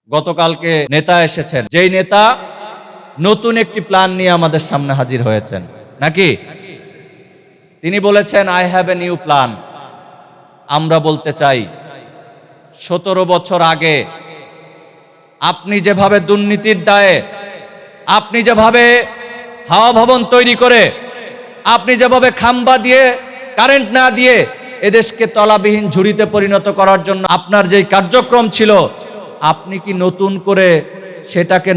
গতকালকে নেতা এসেছেন, যেই নেতা নতুন একটি প্ল্যান নিয়ে আমাদের সামনে হাজির হয়েছেন, নাকি তিনি বলেছেন I have a new plan. আমরা বলতে চাই 17 বছর আগে আপনি যেভাবে দুর্নীতির দায়ে, আপনি যেভাবে হাওয়া ভবন তৈরি করে, আপনি যেভাবে খাম্বা দিয়ে কারেন্ট না দিয়ে এদেশকে তলাবিহীন ঝুড়িতে পরিণত করার জন্য আপনার যেই কার্যক্রম ছিল, আপনি কি নতুন করে সেটাকে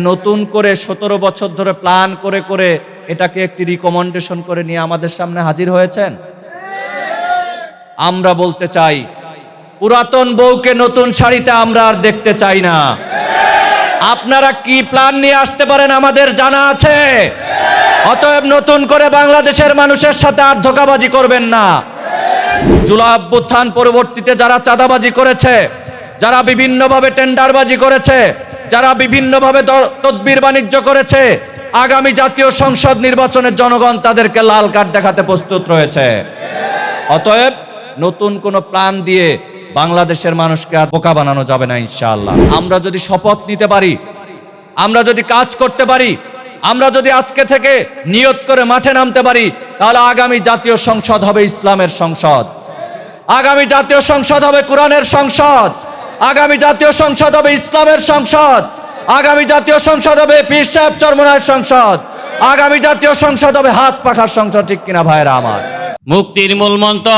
17 বছর ধরে প্ল্যান করে করে এটাকে একটি রিকমেন্ডেশন করে নিয়ে আমাদের সামনে হাজির হয়েছেন? আমরা বলতে চাই পুরাতন বউকে নতুন শাড়িতে আমরা আর দেখতে চাই না। আপনারা কি প্ল্যান নিয়ে আসতে পারেন আমাদের জানা আছে। অতএব নতুন করে বাংলাদেশের মানুষের সাথে আর ধোঁকাবাজি করবেন না। জুলাই অভ্যুত্থান পরবর্তীতে যারা চাঁদাবাজি করেছে, যারা বিভিন্নভাবে টেন্ডারবাজি করেছে, যারা বিভিন্নভাবে তদবির বাণিজ্য করেছে, আগামী জাতীয় সংসদ নির্বাচনের জনগণ তাদেরকে লাল কার্ড দেখাতে প্রস্তুত রয়েছে। অতএব নতুন কোন প্ল্যান দিয়ে বাংলাদেশের মানুষকে আর বোকা বানানো যাবে না ইনশাআল্লাহ। আমরা যদি শপথ নিতে পারি, আমরা যদি কাজ করতে পারি, আমরা যদি আজকে থেকে নিয়ত করে মাঠে নামতে পারি, তাহলে আগামী জাতীয় সংসদ হবে ইসলামের সংসদ, আগামী জাতীয় সংসদ হবে কোরআনের সংসদ, আগামী জাতীয় সংসদ হবে ইসলামের সংসদ, আগামী জাতীয় সংসদ হবে পীর সাহেব চরমনায়ের সংসদ, আগামী জাতীয় সংসদ হবে হাত পাখার সংসদ। ঠিক কিনা ভাইরা আমার? মুক্তির মূল মন্ত্র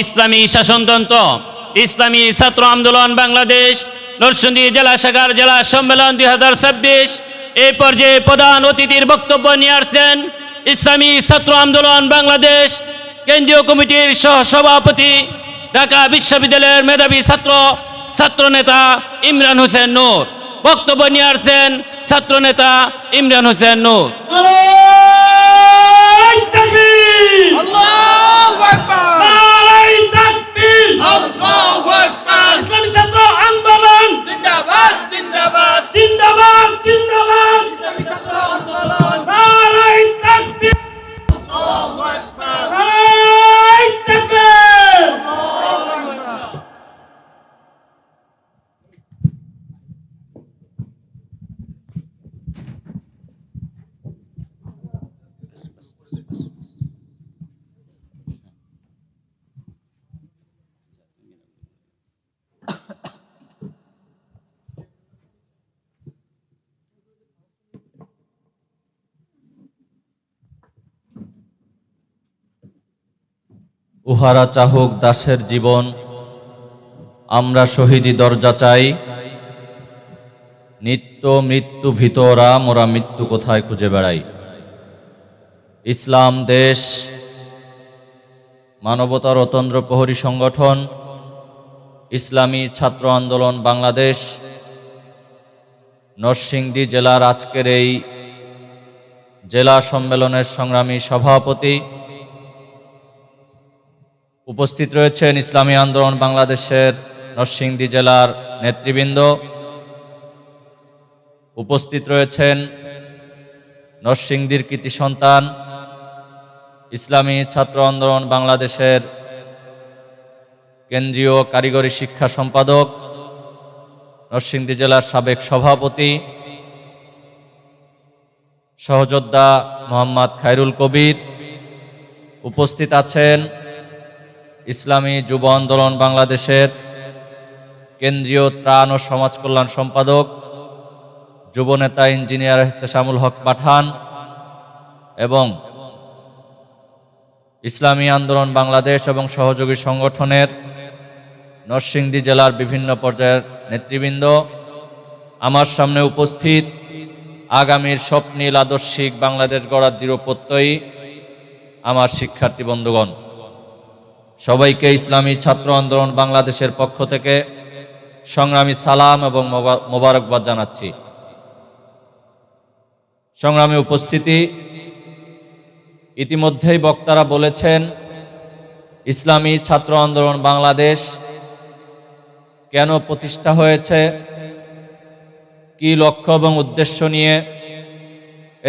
ইসলামী শাসনতন্ত্র, ইসলামী ছাত্র আন্দোলন বাংলাদেশ নরসিংদী জেলা শাখার জেলা সম্মেলন 2026। এই পর্যায়ে প্রধান অতিথির বক্তব্য নিয়ে আসছেন ইসলামী ছাত্র আন্দোলন বাংলাদেশ কেন্দ্রীয় কমিটির সহসভাপতি, ঢাকা বিশ্ববিদ্যালয়ের মেধাবী ছাত্র নেতা ইমরান হোসেন নূর। বক্তব্য নিয়ে আসছেন ছাত্র নেতা ইমরান হোসেন নূর। উহারা চাহুক দাসের জীবন, আমরা শহীদি দরজা চাই। নিত্য মৃত্যু ভিতরা, মোরা মৃত্যু কোথায় খুঁজে বেড়াই। ইসলাম দেশ মানবতার অতন্দ্র প্রহরী সংগঠন ইসলামী ছাত্র আন্দোলন বাংলাদেশ নরসিংদী জেলার আজকের এই জেলা সম্মেলনের সংগ্রামী সভাপতি, উপস্থিত রয়েছেন ইসলামী আন্দোলন বাংলাদেশের নরসিংদী জেলার নেতৃবৃন্দ, উপস্থিত রয়েছেন নরসিংদীর কৃতি সন্তান ইসলামী ছাত্র আন্দোলন বাংলাদেশের কেন্দ্রীয় কারিগরি শিক্ষা সম্পাদক, নরসিংদী জেলার সাবেক সভাপতি সহযোদ্ধা মোহাম্মদ খায়রুল কবির, উপস্থিত আছেন ইসলামী যুব আন্দোলন বাংলাদেশের কেন্দ্রীয় ত্রাণ ও সমাজ কল্যাণ সম্পাদক যুবনেতা ইঞ্জিনিয়ার ইহতেশামুল হক পাঠান এবং ইসলামী আন্দোলন বাংলাদেশ এবং সহযোগী সংগঠনের নরসিংদী জেলার বিভিন্ন পর্যায়ের নেতৃবৃন্দ, আমার সামনে উপস্থিত আগামীর স্বপ্নীল আদর্শিক বাংলাদেশ গড়ার দৃঢ় প্রত্যয়ী আমার শিক্ষার্থী বন্ধুগণ, সবাইকে ইসলামী ছাত্র আন্দোলন বাংলাদেশের পক্ষ থেকে সংগ্রামী সালাম এবং মোবারকবাদ জানাচ্ছি। সংগ্রামী উপস্থিতি, ইতিমধ্যেই বক্তারা বলেছেন ইসলামী ছাত্র আন্দোলন বাংলাদেশ কেন প্রতিষ্ঠা হয়েছে, কি লক্ষ্য এবং উদ্দেশ্য নিয়ে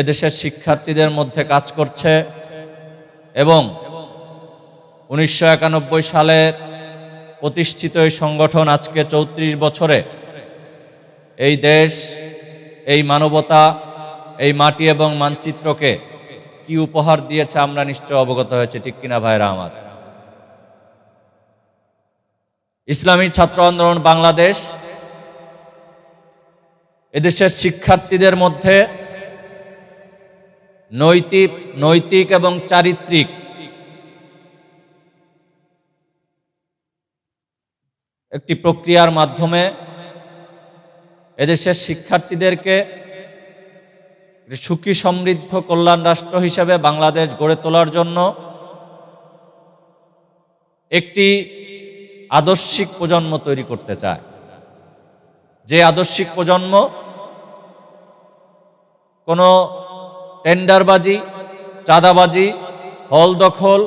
এদেশের শিক্ষার্থীদের মধ্যে কাজ করছে এবং 1991 সালে প্রতিষ্ঠিত এই সংগঠন আজকে 34 বছরে এই দেশ, এই মানবতা, এই মাটি এবং মানচিত্রকে কি উপহার দিয়েছে আমরা নিশ্চয় অবগত হয়েছে, ঠিক কিনা ভাইরা আমার? ইসলামী ছাত্র আন্দোলন বাংলাদেশ এদেশের শিক্ষার্থীদের মধ্যে নৈতিক এবং চারিত্রিক একটি প্রক্রিয়ার মাধ্যমে এদেশের শিক্ষার্থীদেরকে সুখী সমৃদ্ধ কল্যাণ রাষ্ট্র হিসেবে বাংলাদেশ গড়ে তোলার জন্য একটি আদর্শিক প্রজন্ম তৈরি করতে চায়। যে আদর্শিক প্রজন্ম কোনো টেন্ডারবাজি, চাঁদাবাজি, হল দখল,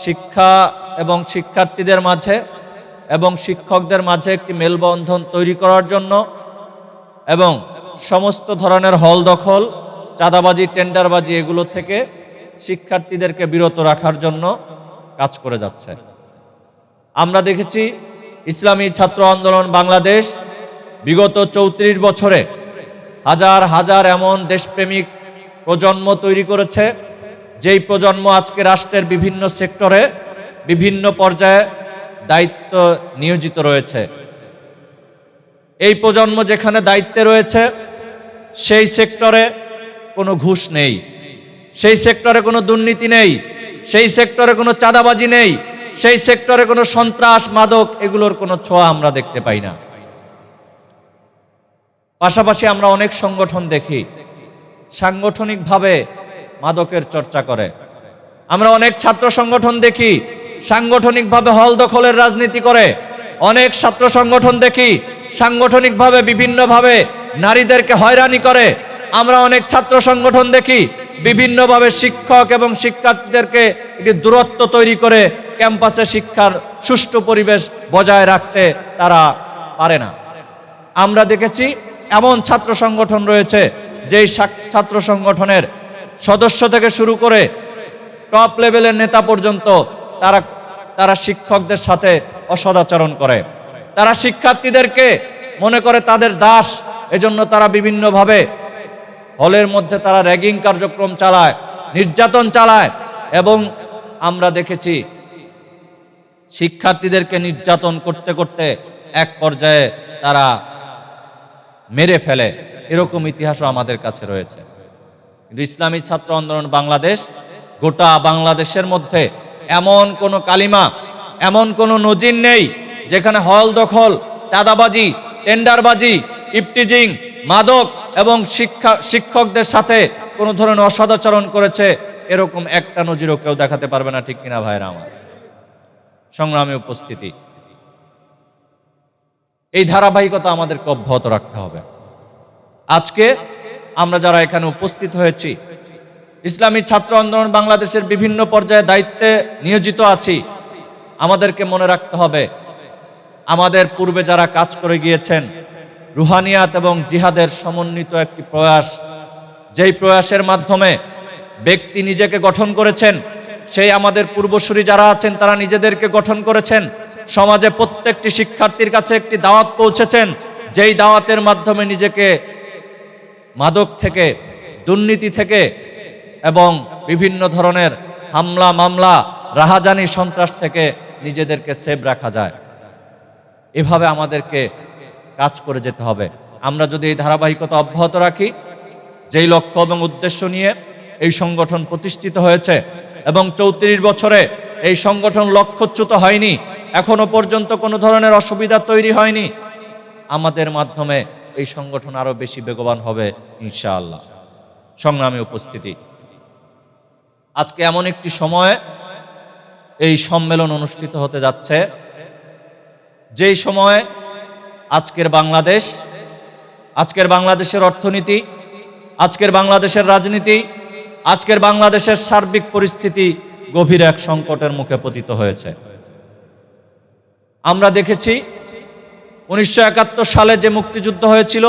শিক্ষা এবং শিক্ষার্থীদের মাঝে এবং শিক্ষকদের মাঝে একটি মেলবন্ধন তৈরি করার জন্য এবং সমস্ত ধরনের হল দখল, চাঁদাবাজি, টেন্ডারবাজি এগুলো থেকে শিক্ষার্থীদেরকে বিরত রাখার জন্য কাজ করে যাচ্ছে। আমরা দেখেছি ইসলামী ছাত্র আন্দোলন বাংলাদেশ বিগত 34 বছরে হাজার হাজার এমন দেশপ্রেমিক প্রজন্ম তৈরি করেছে, যেই প্রজন্ম আজকে রাষ্ট্রের বিভিন্ন সেক্টরে বিভিন্ন পর্যায়ে দায়িত্ব নিয়োজিত রয়েছে। এই প্রজন্ম যেখানে দায়িত্বে রয়েছে সেই সেক্টরে কোনো ঘুষ নেই, সেই সেক্টরে কোনো দুর্নীতি নেই, সেই সেক্টরে কোনো চাঁদাবাজি নেই, সেই সেক্টরে কোনো সন্ত্রাস, মাদক এগুলোর কোনো ছোঁয়া আমরা দেখতে পাই না। পাশাপাশি আমরা অনেক সংগঠন দেখি সাংগঠনিকভাবে মাদকের চর্চা করে। আমরা অনেক ছাত্র সংগঠন দেখি সাংগঠনিকভাবে হল দখলের রাজনীতি করে। অনেক ছাত্র সংগঠন দেখি সাংগঠনিকভাবে বিভিন্নভাবে নারীদেরকে হয়রানি করে। আমরা অনেক ছাত্র সংগঠন দেখি বিভিন্নভাবে শিক্ষক এবং শিক্ষার্থীদেরকে একটি দূরত্ব তৈরি করে ক্যাম্পাসে শিক্ষার সুষ্ঠু পরিবেশ বজায় রাখতে তারা পারে না। আমরা দেখেছি এমন ছাত্র সংগঠন রয়েছে যেই ছাত্র সংগঠনের সদস্য থেকে শুরু করে টপ লেভেলের নেতা পর্যন্ত তারা শিক্ষকদের সাথে অসদাচরণ করে। তারা শিক্ষার্থীদেরকে মনে করে তাদের দাস, এজন্য তারা বিভিন্নভাবে হলের মধ্যে তারা র্যাগিং কার্যক্রম চালায়, নির্যাতন চালায় এবং আমরা দেখেছি শিক্ষার্থীদেরকে নির্যাতন করতে করতে এক পর্যায়ে তারা মেরে ফেলে। এরকম ইতিহাসও আমাদের কাছে রয়েছে। কিন্তু ইসলামী ছাত্র আন্দোলন বাংলাদেশ গোটা বাংলাদেশের মধ্যে এমন কোনো কালিমা, এমন কোনো নজির নেই যেখানে হল দখল, চাঁদাবাজি, টেন্ডারবাজি, ইফটিজিং, মাদক এবং শিক্ষকদের সাথে কোনো ধরনের অসদাচরণ করেছে এরকম একটা নজিরও কেউ দেখাতে পারবে না, ঠিক কিনা ভাইরা আমার? সংগ্রামী উপস্থিতি, এই ধারাবাহিকতা আমাদেরকে অব্যাহত রাখতে হবে। আজকে আমরা যারা এখানে উপস্থিত হয়েছি ইসলামী ছাত্র আন্দোলন বাংলাদেশের বিভিন্ন পর্যায়ে দায়িত্বে নিয়োজিত আছি, আমাদেরকে মনে রাখতে হবে আমাদের পূর্বে যারা কাজ করে গিয়েছেন রুহানিয়াত এবং জিহাদের সমন্বিত একটি প্রয়াস, যেই প্রয়াসের মাধ্যমে ব্যক্তি নিজেকে গঠন করেছেন, সেই আমাদের পূর্বসূরি যারা আছেন তারা নিজেদেরকে গঠন করেছেন। সমাজে প্রত্যেকটি শিক্ষার্থীর কাছে একটি দাওয়াত পৌঁছেছেন, যেই দাওয়াতের মাধ্যমে নিজেকে মাদক থেকে, দুর্নীতি থেকে এবং বিভিন্ন ধরনের হামলা, মামলা, রাহাজানি, সন্ত্রাস থেকে নিজেদেরকে সেভ রাখা যায়। এভাবে আমাদেরকে কাজ করে যেতে হবে। আমরা যদি এই ধারাবাহিকতা অব্যাহত রাখি, যেই লক্ষ্য এবং উদ্দেশ্য নিয়ে এই সংগঠন প্রতিষ্ঠিত হয়েছে এবং 34 বছরে এই সংগঠন লক্ষ্যচ্যুত হয়নি, এখনো পর্যন্ত কোনো ধরনের অসুবিধা তৈরি হয়নি, আমাদের মাধ্যমে এই সংগঠন আরো বেশি বেগবান হবে ইনশাআল্লাহ। সংগ্রামী উপস্থিতি, আজকে এমন একটি সময়ে এই সম্মেলন অনুষ্ঠিত হতে যাচ্ছে যেই সময়ে আজকের বাংলাদেশ, আজকের বাংলাদেশের অর্থনীতি, আজকের বাংলাদেশের রাজনীতি, আজকের বাংলাদেশের সার্বিক পরিস্থিতি গভীর এক সংকটের মুখে পতিত হয়েছে। আমরা দেখেছি 1971 সালে যে মুক্তিযুদ্ধ হয়েছিল,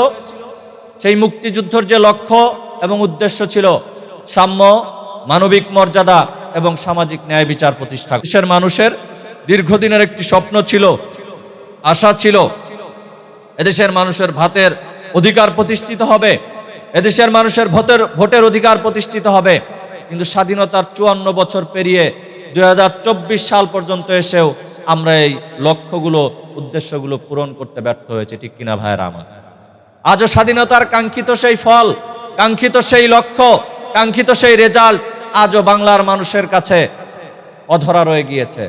সেই মুক্তিযুদ্ধের যে লক্ষ্য এবং উদ্দেশ্য ছিল সাম্য, মানবিক মর্যাদা এবং সামাজিক ন্যায় বিচার প্রতিষ্ঠা। দেশের মানুষের দীর্ঘদিনের একটি স্বপ্ন ছিল, আশা ছিল এদেশের মানুষের ভাতের অধিকার প্রতিষ্ঠিত হবে, এদেশের মানুষের ভোটের অধিকার প্রতিষ্ঠিত হবে। কিন্তু স্বাধীনতার 54 বছর পেরিয়ে 2024 সাল পর্যন্ত এসেও আমরা এই লক্ষ্যগুলো, উদ্দেশ্যগুলো পূরণ করতে ব্যর্থ হয়েছে, ঠিক কিনা ভাইয়েরা আমার? আজও স্বাধীনতার কাঙ্ক্ষিত সেই ফল, কাঙ্ক্ষিত সেই লক্ষ্য, কাঙ্ক্ষিত সেই রেজাল্ট আজও বাংলার মানুষের কাছে অধরা রয়ে গিয়েছে।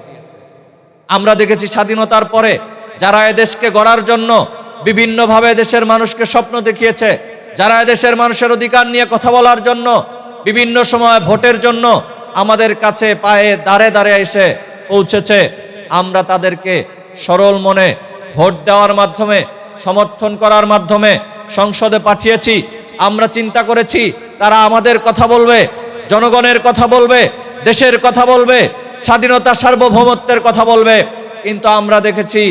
আমরা দেখেছি স্বাধীনতার পরে যারা এদেশকে গড়ার জন্য বিভিন্নভাবে দেশের মানুষকে স্বপ্ন দেখিয়েছে, যারা এদেশের মানুষের অধিকার নিয়ে কথা বলার জন্য বিভিন্ন সময় ভোটের জন্য আমাদের কাছে পায়ে দাঁড়ে দাঁড়ে এসে পৌঁছেছে, আমরা তাদেরকে সরল মনে ভোট দেওয়ার মাধ্যমে, সমর্থন করার মাধ্যমে সংসদে পাঠিয়েছি। আমরা চিন্তা করেছি তারা আমাদের কথা বলবে, জনগণের কথা বলবে, দেশের কথা বলবে, স্বাধীনতা সার্বভৌমত্বের কথা বলবে। কিন্তু আমরা দেখেছি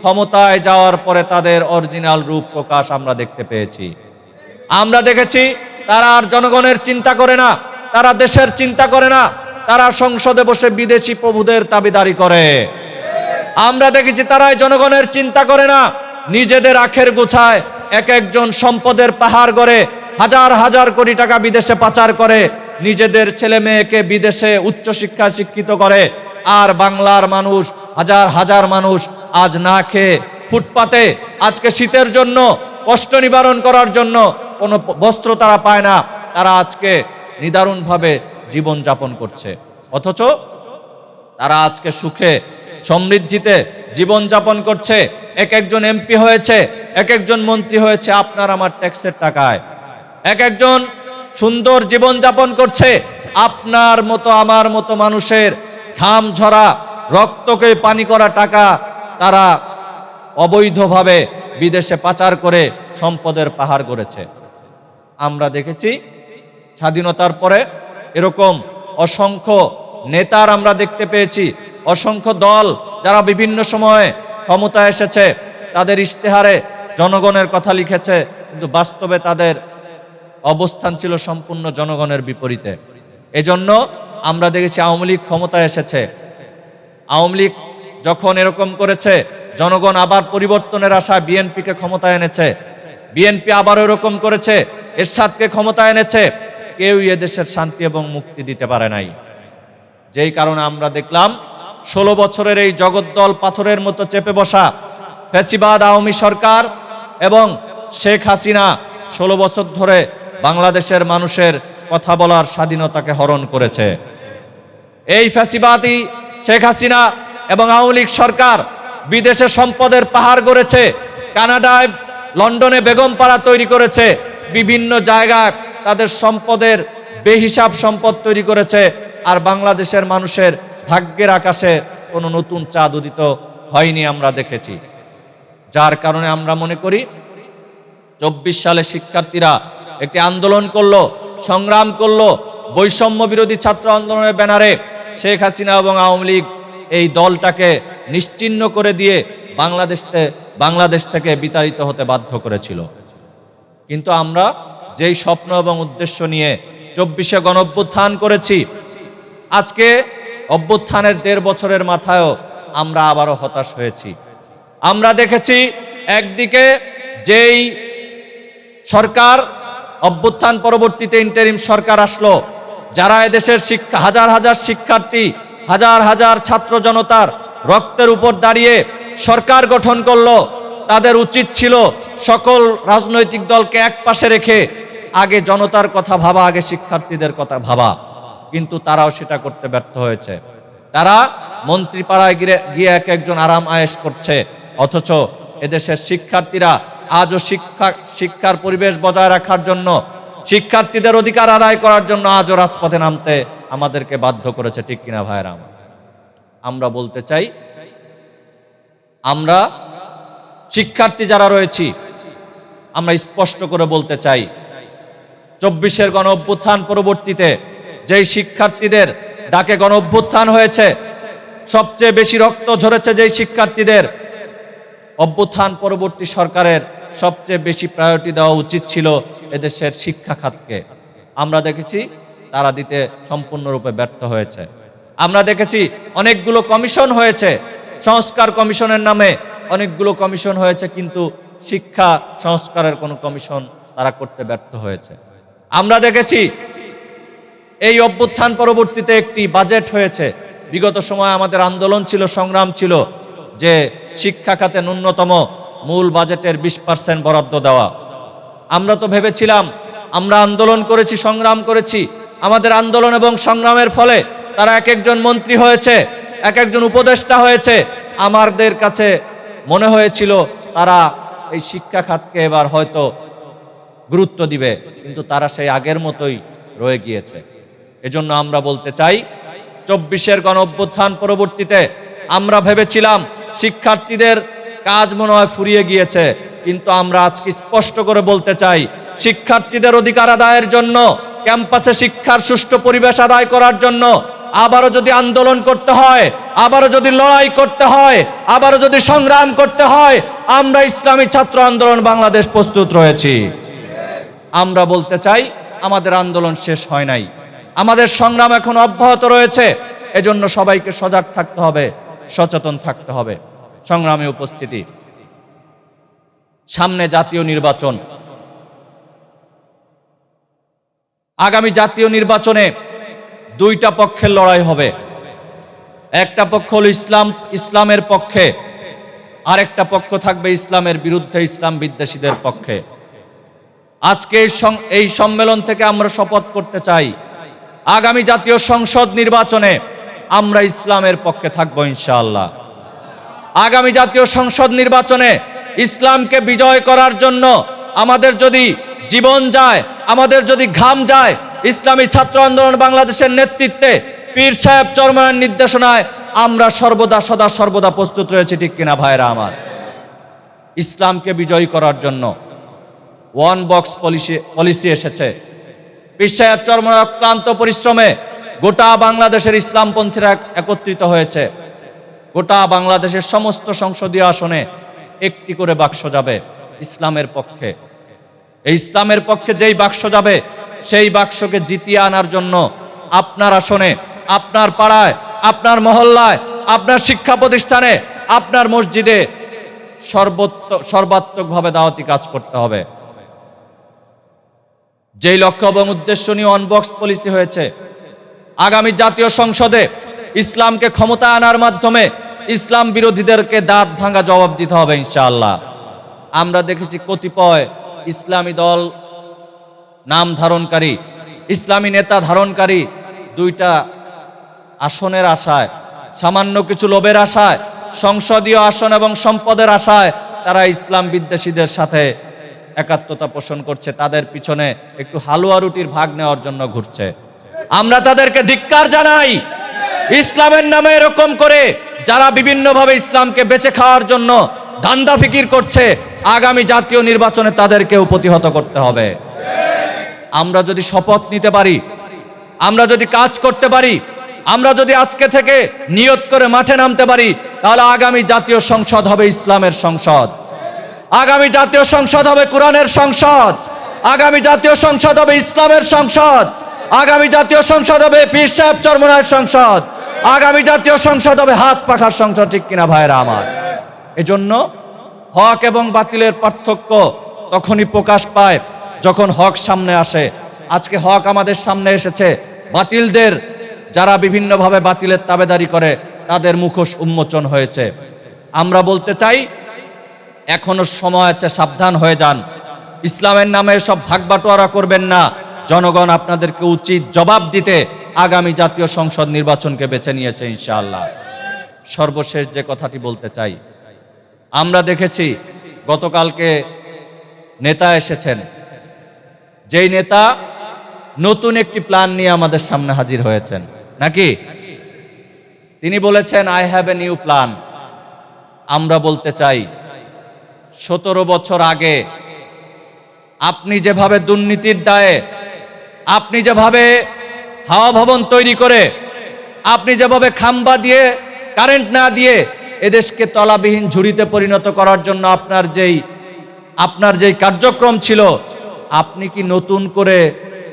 ক্ষমতায় যাওয়ার পরে তাদের অরিজিনাল রূপ প্রকাশ আমরা দেখতে পেয়েছি। আমরা দেখেছি তারা আর জনগণের চিন্তা করে না, তারা দেশের চিন্তা করে না, তারা সংসদে বসে বিদেশি প্রভুদের দাবিদারি করে। আমরা দেখেছি তারাই জনগণের চিন্তা করে না, নিজেদের আখের গোছায় এক একজন সম্পদের পাহাড় গড়ে হাজার হাজার কোটি টাকা বিদেশে পাচার করে, নিজেদের ছেলে মেয়েকে বিদেশে উচ্চশিক্ষায় শিক্ষিত করে। আর বাংলার মানুষ, হাজার হাজার মানুষ আজ না খেয়ে ফুটপাতে, আজকে শীতের জন্য কষ্ট নিবারণ করার জন্য কোনো বস্ত্র তারা পায় না, তারা আজকে নিদারুণভাবে জীবন যাপন করছে। অথচ তারা আজকে সুখে সমৃদ্ধিতে জীবন যাপন করছে। এক একজন এমপি হয়েছে, এক একজন মন্ত্রী হয়েছে আপনার আমার ট্যাক্সের টাকায়, এক একজন সুন্দর জীবন যাপন করছে আপনার মতো আমার মতো মানুষের ঘাম ঝরা, রক্তকে পানি করা টাকা তারা অবৈধভাবে বিদেশে পাচার করে সম্পদের পাহাড় গড়েছে। আমরা দেখেছি স্বাধীনতার পরে এরকম অসংখ্য নেতার আমরা দেখতে পেয়েছি, অসংখ্য দল যারা বিভিন্ন সময়ে ক্ষমতায় এসেছে, তাদের ইশতেহারে জনগণের কথা লিখেছে, কিন্তু বাস্তবে তাদের অবস্থান ছিল সম্পূর্ণ জনগণের বিপরীতে। এজন্য আমরা দেখেছি আওয়ামী লীগ ক্ষমতায় এসেছে, আওয়ামী লীগ যখন এরকম করেছে, জনগণ আবার পরিবর্তনের আশায় বিএনপিকে ক্ষমতায় এনেছে, বিএনপি আবার এরকম করেছে, এরশাদকে ক্ষমতায় এনেছে। কেউই এদেশের শান্তি এবং মুক্তি দিতে পারে নাই। যেই কারণে আমরা দেখলাম 16 বছরের এই জগদ্দল পাথরের মতো চেপে বসা ফ্যাসিবাদ আওয়ামী সরকার এবং শেখ হাসিনা 16 বছর ধরে বাংলাদেশের মানুষের কথা বলার স্বাধীনতাকে হরণ করেছে। এই ফ্যাসিবাদী শেখ হাসিনা এবং আওয়ামী লীগ সরকার বিদেশে সম্পদের পাহাড় গড়েছে, কানাডায়, লন্ডনে বেগমপাড়া তৈরি করেছে, বিভিন্ন জায়গায় তাদের সম্পদের বেহিসাব সম্পদ তৈরি করেছে। আর বাংলাদেশের মানুষের ভাগ্যের আকাশে কোনো নতুন চাঁদ উদিত হয়নি আমরা দেখেছি। যার কারণে আমরা মনে করি 24 সালে শিক্ষার্থীরা একটি আন্দোলন করলো, সংগ্রাম করলো, বৈষম্য বিরোধী ছাত্র আন্দোলনের ব্যানারে শেখ হাসিনা এবং আওয়ামী লীগ এই দলটাকে নিশ্চিহ্ন করে দিয়ে বাংলাদেশ থেকে বিতাড়িত হতে বাধ্য করেছিল। কিন্তু আমরা যেই স্বপ্ন এবং উদ্দেশ্য নিয়ে 24-এ গণঅভ্যুত্থান করেছি, আজকে অভ্যুত্থানের 1.5 বছরের মাথায়ও আমরা আবারও হতাশ হয়েছি। আমরা দেখেছি একদিকে যেই সরকার অভ্যুত্থান পরবর্তীতে ইন্টারিম সরকার আসলো, যারা এদেশের হাজার হাজার শিক্ষার্থী, হাজার হাজার ছাত্র জনতার রক্তের উপর দাঁড়িয়ে সরকার গঠন করলো, তাদের উচিত ছিল সকল রাজনৈতিক দলকে এক পাশে রেখে আগে জনতার কথা ভাবা, আগে শিক্ষার্থীদের কথা ভাবা। কিন্তু তারাও সেটা করতে ব্যর্থ হয়েছে। তারা মন্ত্রীপাড়ায় গিয়ে এক একজন আরাম আয়েশ করছে, অথচ এদেশের শিক্ষার্থীরা আজও শিক্ষার পরিবেশ বজায় রাখার জন্য, শিক্ষার্থীদের অধিকার আদায় করার জন্য আজও রাজপথে নামতে আমাদেরকে বাধ্য করেছে, ঠিক কিনা ভাইরা? আমরা বলতে চাই, আমরা শিক্ষার্থী যারা রয়েছি, আমরা স্পষ্ট করে বলতে চাই 24-এর গণঅভ্যুত্থান পরবর্তীতে যেই শিক্ষার্থীদের ডাকে গণঅভ্যুত্থান হয়েছে, সবচেয়ে বেশি রক্ত ঝরেছে যেই শিক্ষার্থীদের, অভ্যুত্থান পরবর্তী সরকারের সবচেয়ে বেশি প্রায়োরিটি দেওয়া উচিত ছিল এদেশের শিক্ষা খাতকে। আমরা দেখেছি তারা দিতে সম্পূর্ণরূপে ব্যর্থ হয়েছে। আমরা দেখেছি অনেকগুলো কমিশন হয়েছে, সংস্কার কমিশনের নামে অনেকগুলো কমিশন হয়েছে, কিন্তু শিক্ষা সংস্কারের কোনো কমিশন তারা করতে ব্যর্থ হয়েছে। আমরা দেখেছি এই অভ্যুত্থান পরবর্তীতে একটি বাজেট হয়েছে। বিগত সময় আমাদের আন্দোলন ছিল, সংগ্রাম ছিল যে শিক্ষা খাতে ন্যূনতম মূল বাজেটের 20% বরাদ্দ দেওয়া। আমরা তো ভেবেছিলাম, আমরা আন্দোলন করেছি, সংগ্রাম করেছি, আমাদের আন্দোলন এবং সংগ্রামের ফলে তারা এক একজন মন্ত্রী হয়েছে, এক একজন উপদেষ্টা হয়েছে। আমাদের কাছে মনে হয়েছিল তারা এই শিক্ষা খাতকে এবার হয়তো গুরুত্ব দিবে, কিন্তু তারা সেই আগের মতোই রয়ে গিয়েছে। এজন্য আমরা বলতে চাই, 24-এর গণ অভ্যুত্থান পরবর্তীতে আমরা ভেবেছিলাম শিক্ষার্থীদের কাজ মনে হয় ফুরিয়ে গিয়েছে, কিন্তু আমরা আজকে স্পষ্ট করে বলতে চাই, শিক্ষার্থীদের অধিকার আদায়ের জন্য, ক্যাম্পাসে শিক্ষার সুষ্ঠু পরিবেশ আদায় করার জন্য আবারও যদি আন্দোলন করতে হয়, আবারও যদি লড়াই করতে হয়, আবারও যদি সংগ্রাম করতে হয়, আমরা ইসলামী ছাত্র আন্দোলন বাংলাদেশ প্রস্তুত রয়েছি। আমরা বলতে চাই, আমাদের আন্দোলন শেষ হয় নাই, আমাদের সংগ্রাম এখন অব্যাহত রয়েছে। এজন্য সবাইকে সজাগ থাকতে হবে, সচেতন থাকতে হবে। সংগ্রামে উপস্থিতি, সামনে জাতীয় নির্বাচন। আগামী জাতীয় নির্বাচনে দুইটা পক্ষের লড়াই হবে। একটা পক্ষ হলো ইসলামের পক্ষে, আরেকটা পক্ষ থাকবে ইসলামের বিরুদ্ধে, ইসলাম বিদ্বেষীদের পক্ষে। আজকে এই সম্মেলন থেকে আমরা শপথ করতে চাই, আগামী জাতীয় সংসদ নির্বাচনে আমরা ইসলামের পক্ষে থাকবো ইনশাআল্লাহ। আগামী জাতীয় সংসদ নির্বাচনে ইসলামকে বিজয় করার জন্য আমাদের যদি জীবন যায়, আমাদের যদি ঘাম যায়, ইসলামী ছাত্র আন্দোলন বাংলাদেশের নেতৃত্বে পীর সাহেব চরমনায়ের নির্দেশনায় আমরা সর্বদা সদা সর্বদা প্রস্তুত রয়েছে, ঠিক কিনা ভাইরা আমার? ইসলামকে বিজয়ী করার জন্য ওয়ান বক্স পলিসি এসেছে। পীর সাহেব চরমনায়ের অক্লান্ত পরিশ্রমে গোটা বাংলাদেশের ইসলামপন্থীরা একত্রিত হয়েছে। গোটা বাংলাদেশের সমস্ত সংসদীয় আসনে একটি করে বাক্স যাবে ইসলামের পক্ষে। এই ইসলামের পক্ষে যেই বাক্স যাবে, সেই বাক্সকে জিতিয়ে আনার জন্য আপনার আসনে, আপনার পাড়ায়, আপনার মহল্লায়, আপনার শিক্ষা প্রতিষ্ঠানে, আপনার মসজিদে সর্বাত্মকভাবে দাওয়াতি কাজ করতে হবে। যেই লক্ষ্য এবং উদ্দেশ্য নিয়ে অনবক্স পলিসি হয়েছে, আগামী জাতীয় সংসদে ইসলামকে ক্ষমতা আনার মাধ্যমে ইসলাম বিরোধীদেরকে দাঁত ভাঙা জবাব দিতে হবে ইনশাআল্লাহ। আমরা দেখেছি কতিপয় ইসলামী দল নাম ধারণকারী, ইসলামী নেতা ধারণকারী দুইটা আসনের আশায়, সামান্য কিছু লোভের আশায়, সংসদীয় আসন এবং সম্পদের আশায় তারা ইসলাম বিদ্বেষীদের সাথে একাত্মতা পোষণ করছে, তাদের পিছনে একটু হালুয়া রুটির ভাগ নেওয়ার জন্য ঘুরছে। আমরা তাদেরকে ধিক্কার জানাই। ইসলামের নামে এরকম করে যারা বিভিন্নভাবে ইসলামকে বেঁচে খাওয়ার জন্য ধান্দা ফিকির করছে, আগামী জাতীয় নির্বাচনে তাদেরকেও প্রতিহত করতে হবে। আমরা যদি শপথ নিতে পারি, আমরা যদি কাজ করতে পারি, আমরা যদি আজকে থেকে নিয়ত করে মাঠে নামতে পারি, তাহলে আগামী জাতীয় সংসদ হবে ইসলামের সংসদ, আগামী জাতীয় সংসদ হবে কোরআনের সংসদ, আগামী জাতীয় সংসদ হবে ইসলামের সংসদ, আগামী জাতীয় সংসদ হবে পীর সাহেব চরমনায়ের সংসদ, আগামী জাতীয় সংসদ হবে হাত পাখার সংসদ, ঠিক কিনা ভাইরা আমার? এজন্য হক এবং বাতিলের পার্থক্য তখনই প্রকাশ পায় যখন হক সামনে আসে। আজকে হক আমাদের সামনে এসেছে, বাতিলদের যারা বিভিন্নভাবে বাতিলের তাবেদারি করে তাদের মুখোশ উন্মোচন হয়েছে। আমরা বলতে চাই, এখনো সময় আছে, সাবধান হয়ে যান। ইসলামের নামে সব ভাগবাটোয়ারা করবেন না। জনগণ আপনাদেরকে উচিত জবাব দিতে আগামী জাতীয় সংসদ নির্বাচনকে বেছে নিয়েছে ইনশাআল্লাহ। সর্বশেষ যে কথাটি বলতে চাই, আমরা দেখেছি গতকালকে নেতা এসেছেন, যেই নেতা নতুন একটি প্ল্যান নিয়ে আমাদের সামনে হাজির হয়েছেন, নাকি? তিনি বলেছেন, I have a new plan. আমরা বলতে চাই, 17 বছর আগে আপনি যেভাবে দুর্নীতির দায়ে, আপনি যেভাবে হাওয়া ভবন তৈরি করে, আপনি যেভাবে খাম্বা দিয়ে, কারেন্ট না দিয়ে এদেশকে তলাবিহীন ঝুড়িতে পরিণত করার জন্য আপনার যেই কার্যক্রম ছিল, আপনি কি নতুন করে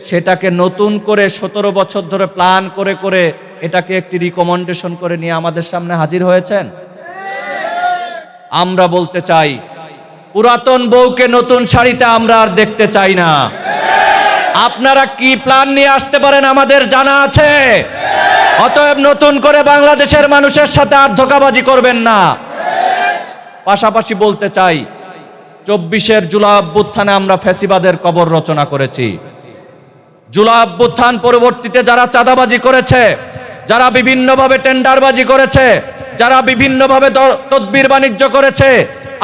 সেটাকে 17 বছর ধরে প্ল্যান করে করে এটাকে একটি রিকমেন্ডেশন করে নিয়ে আমাদের সামনে হাজির হয়েছেন? আমরা বলতে চাই, পুরাতন বউকে নতুন শাড়িতে আমরা আর দেখতে চাই না। আপনারা কি প্ল্যান নিয়ে আসতে পারেন আমাদের জানা আছে। অতএব নতুন করে বাংলাদেশের মানুষের সাথে আর ধোঁকাবাজি করবেন না। পাশাপাশি বলতে চাই, 24-এর জুলাই অভ্যুত্থানে আমরা ফ্যাসিবাদের কবর রচনা করেছি। জুলাই অভ্যুত্থান পরবর্তীতে যারা চাঁদাবাজি করেছে, যারা বিভিন্নভাবে টেন্ডারবাজি করেছে, যারা বিভিন্নভাবে তদবির বাণিজ্য করেছে,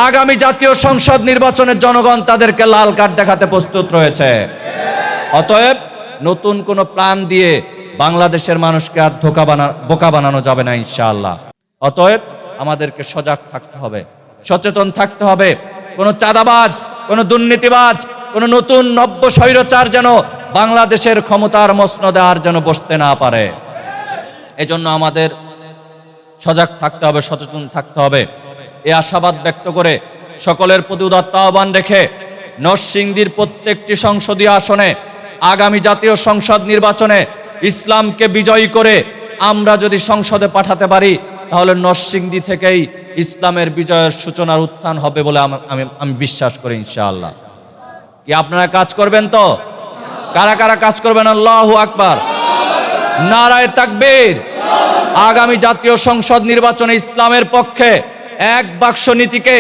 আগামী জাতীয় সংসদ নির্বাচনে জনগণ তাদেরকে লাল কার্ড দেখাতে প্রস্তুত রয়েছে। অতএব নতুন কোনো প্ল্যান দিয়ে বাংলাদেশের মানুষকে আর বোকা বানানো যাবে না ইনশাআল্লাহ। অতএব আমাদেরকে সজাগ থাকতে হবে, সচেতন থাকতে হবে। কোনো চাঁদাবাজ, কোনো দুর্নীতিবাজ, কোনো নতুন নব্য স্বৈরাচার যেন বাংলাদেশের ক্ষমতার মসনদে আর যেন বসতে না পারে। এজন্য আমাদের সজাগ থাকতে হবে, সচেতন থাকতে হবে। এই আশাবাদ ব্যক্ত করে সকলের প্রতি উদাত্ত আহ্বান রেখে নরসিংদীর প্রত্যেকটি সংসদীয় আসনে আগামী জাতীয় সংসদ নির্বাচনে ইসলামকে বিজয়ী করে আমরা যদি সংসদে পাঠাতে পারি, তাহলে নরসিংদী থেকেই ইসলামের বিজয়ের সূচনার উত্থান হবে বলে আমি বিশ্বাস করি ইনশাআল্লাহ। কি আপনারা কাজ করবেন তো? কারা কারা কাজ করবেন? আল্লাহু আকবার, নারায়ে তাকবীর। আগামী জাতীয় সংসদ নির্বাচনে ইসলামের পক্ষে এক বাক্স নীতিকে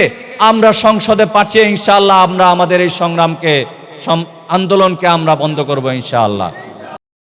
আমরা সংসদে পাঠিয়ে ইনশাআল্লাহ আমরা আমাদের এই সংগ্রামকে, আন্দোলনকে আমরা বন্ধ করব ইনশাআল্লাহ।